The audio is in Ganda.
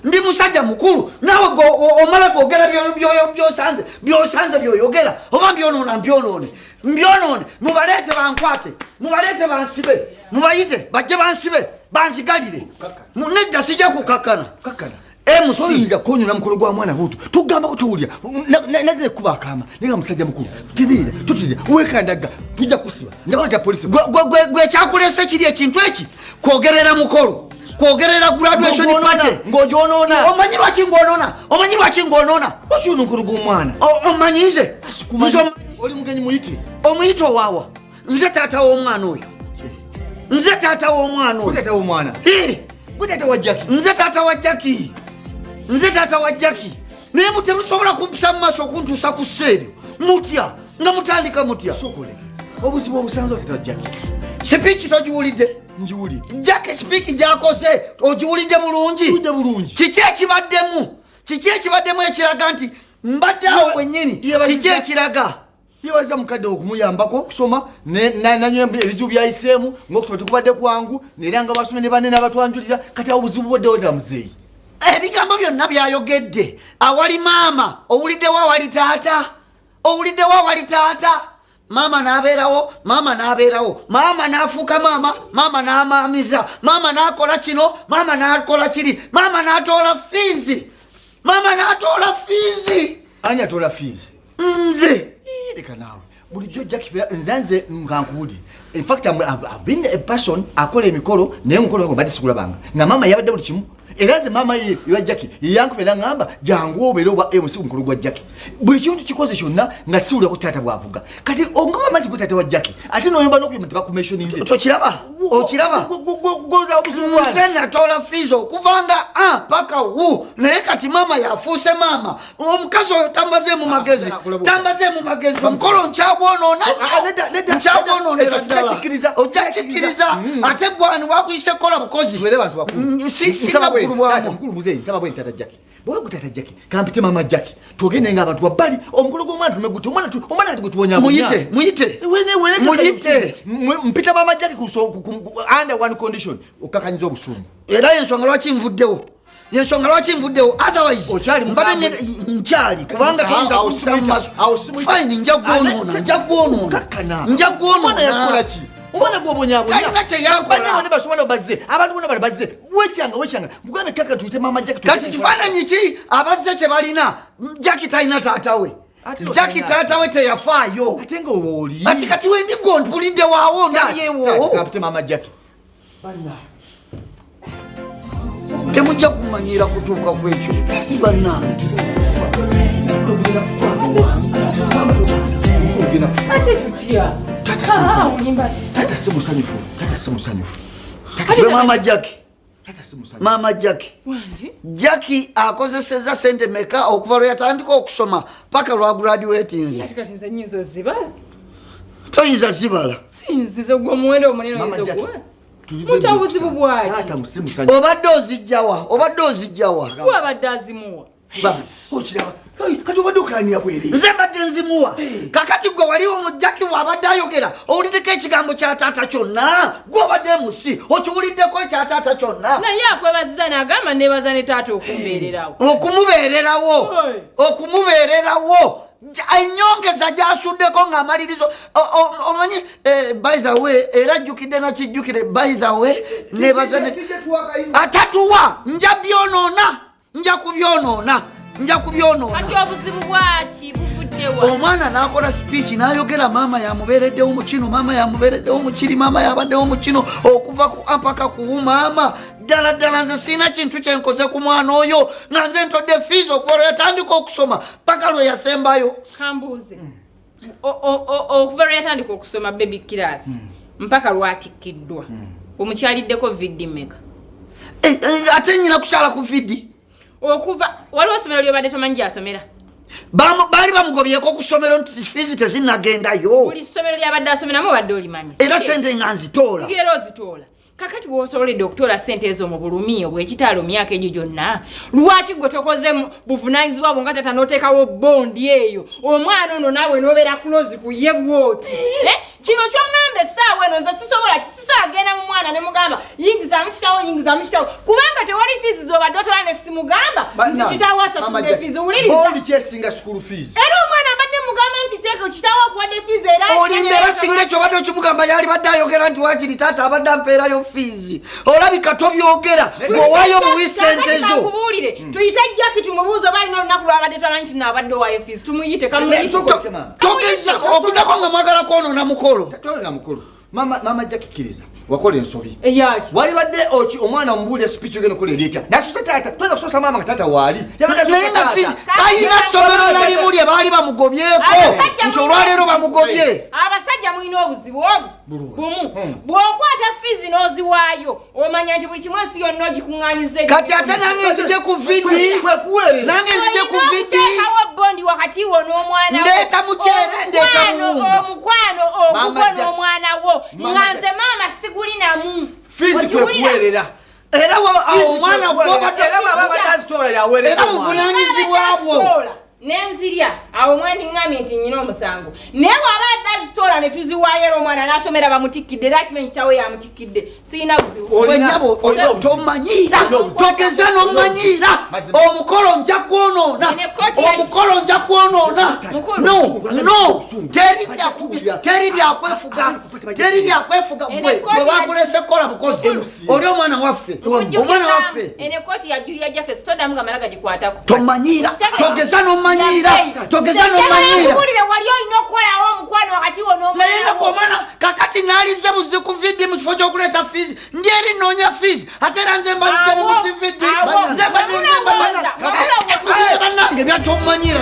ndi musajja mukulu nawe omala kwogera byosanze byoyogera oba mbyonone mubalete bankwate mubalete bansibe mubayite bajje bansibe banzigalire nedda sijja kukakkana Soyinza konyola mukolo gwa mwana butu tugamba ko tuwulya naze kuba akama nenga musajja mukulu tutira wekandaga tujja kusiba ndakwata police gwe kyakulese kiri ekintu eki kwogerera mukolo kwogerera graduation party ngojoonona omanyi lwaki ngonona bashuno mukolo gwa mwana omanyize oli mugenyi muyite omuyite owawa nze taata w'omwana oyo nze taata w'omwana nze taata wa Jackie naye mutemusobola kumpisa mu maaso okuntuusa ku sseeri mutya nga mutandika mutya obuzibu obusanza otata wa Jackie sipiiki togiwulidde njiwulidde Jackie sipiiki gy'akoze ogiwulidde bulungi kiki ekibaddemu ekiraga nti mbadde awo bwennyini kiki ekiraga yewaza mukadde okumuyambako okusoma nanyo ebizibu byayiseemu ng'okusoma tekubadde kwangu neera nga basome ne banne n'abatwanjulira kati awo obuzibu bweddewo muzeeyi ebigambo byonna byayogedde awali maama owuliddewo awali taata maama n'abeerawo maama n'afuuka maama n'amaamiza maama n'akola kino maama n'akola kiri maama n'atoola fiizi ani atoola fiizi nze leka naawe bulijjo Jackie nzanze nkankuwulire in fact I've been a person akola emikolo naye omukolo wange mbadde sikulabanga nga maama yabadde buli kimu era nze maama ye ewa Jackie yeyankubira ngamba jangu obeere oba MC omukolo gwa Jackie buli kintu kikoze kyonna nga siwulirako taata bwavuga kati ongamba nti taata wa Jackie ate noyomba n'okuyima tebakumentioninze okiraba goza obuzibu nze natoola fiizi okuvanga paka wu naye kati maama yafuuse maama omukazi oyo tambazeemu magezi omukolo nkyagwonoonera ddala ojakikkiriza ate gwani wakuyise kola bukozi mukulu muzeeyi nsaba bwe ntata Jackie bwoba gutata Jackie kampite mama Jackie twogende nga abantu wabbali omukolo gw'omwana tumeguti omwana ati gwetubonyamunya muyite mpita mama Jackie under one condition okakanyiza obusungu era yensonga lwaki nvuddewo otherwise nkyali kubanga toyinza fine nja gwonona omwana gw'obonyaabonyabanne basomana bazze abantu bonna bali bazze wekyanga mugambe kaka tuyite mama Jackie kati kifaananyi ki abazze kye balina Jackie talina taata we Jackie taata we teyafaayo ate nga oli ati kati wendigo ntulidde waawo ndabyewo kapite mama Jackie temujja kumanyira kutuuka kwekyo si bannange ate tutya tata si musanyufu maama Jackie akozesezza sente meka okuva lwe yatandika okusoma paka lwa graduatinze toyinza zibala sinzizo gwe omuwendo omunene oyinza okuwa muta obuzibu bwaki obadde ozijjawa wabadde azimuwa kati obadde okanya bwere nze mbadde nzimuwa kakati gwe waliwo mu Jackie bw'abadde ayogera owuliddeko ekigambo kya taata kyonna gwe obadde musi okiwuliddeko ekya taata kyonna naye akwebaziza n'agamba neebaza ne taata okumubeererawo enyongeza gyasuddeko ng'amalirizo omanyi by the way era ajjukidde nakijjukire by the way neebaza atatuwa nja kubyonoona kati obuzibu bwaki buvuddewa omwana n'akola speech n'ayogera maama yamubeereddewo mu kino maama yamubeereddewo mu kiri maama yabaddewo mu kino okuva mpaka ku maama ddala nze sirina kintu kyenkoze ku mwana oyo nga nze ntodde fiizi okuva yatandika okusoma paka lwe yasembayo kambuuze okuva lwe yatandika okusoma baby class mpaka lwatikkiddwa omukyaliddeko vidi meka ate nyina kukyala ku vidi okuva waliwo somero lyobadde tomanyi gyasomera baali bamugobyeko ku ssomero nti fiizi tezinnagendayo buli ssomero lyabadde asomeramu obadde olimanyi era sente nga nzitoola ngera ozitoola kakati bw'osoboledde okutoola sente ezo mu bulumi obwekitaalo myaka egyo gyonna lwaki gwe tokoze buvunaanyizibwa bwo nga tata n'oteekawo bondi eyo omwana ono naawe n'obeera kulozi ku ye bwoti kino kyongamba essaawa eno nze sisobola genda mu mwana ne mugamba yingiza mukitawo kubanga tewali fees z'obadde otola ne simugamba nti kitawo asasudde fees wuliriza boli kyesinga school fees era omwana abadde mugamba nti teeka kitawo akuwadde fees era olimba era singa ekyo obadde okimugamba yali badde ayogera nti wakiri taata abadde ampeerayo fees olabika tobyogera ng'owaayo muwi sente zo kubuulire tuyite jjaki tumubuuza oba alina olunaku lwabadde twamanyi nti naabadde owaayo fees tumuyite togeza okujjako nga mwagala kwonoona mukolo mama jakikkiriza wakola ensobi eyaki wali badde omwana omubuulira speech ogenda okola eryetya nasusa taata toyinza kusosa maama nga taata waali talina ssomero nalimu lye baali bamugobyeko nti olwaleero bamugobye abasajja mulina obuzibu bumu bw'okwata fiizi n'oziwaayo omanya nti buli kimu ensi yonna ogikuŋŋaanyiza kati ate nange nzije ku vidi nange nzije ku vidi teekawo bondi wakati wo n'omwana ndeeta mukyere ndeeta muwunga omukwano ogugwo n'omwana wo nga nze maama siguli namu fiizi kwekuweerera era omwana era buvunanyizibwa bwo nenzirya awo mwandi ŋŋambye nti nnyina omusango naye bw'aba adazitola ne tuziwaayo era omwana n'asomera bamutikkidde era akimanyi kitawe yamutikkidde sirina buzibu nyabo tomanyiira togeza n'omanyiira omukolo nja gwonoona omukolo nja gwonoona no teri byakwefuga gwe bakulese kukola bukozi oli omwana waffe ene kooti yajulira jake sitodamu nga mala gagikwatako tomanyiira togeza n'omanyiira Ewulire wali olina okukolawo omukwano wakati wo n'omwana kakati n'alize buzi ku vidi mu kifo ky'okuleeta fiizi ndi eri nnoonya fiizi ate era nze mbazije ne muzi vidi nze mbadde bannange byatommanyiira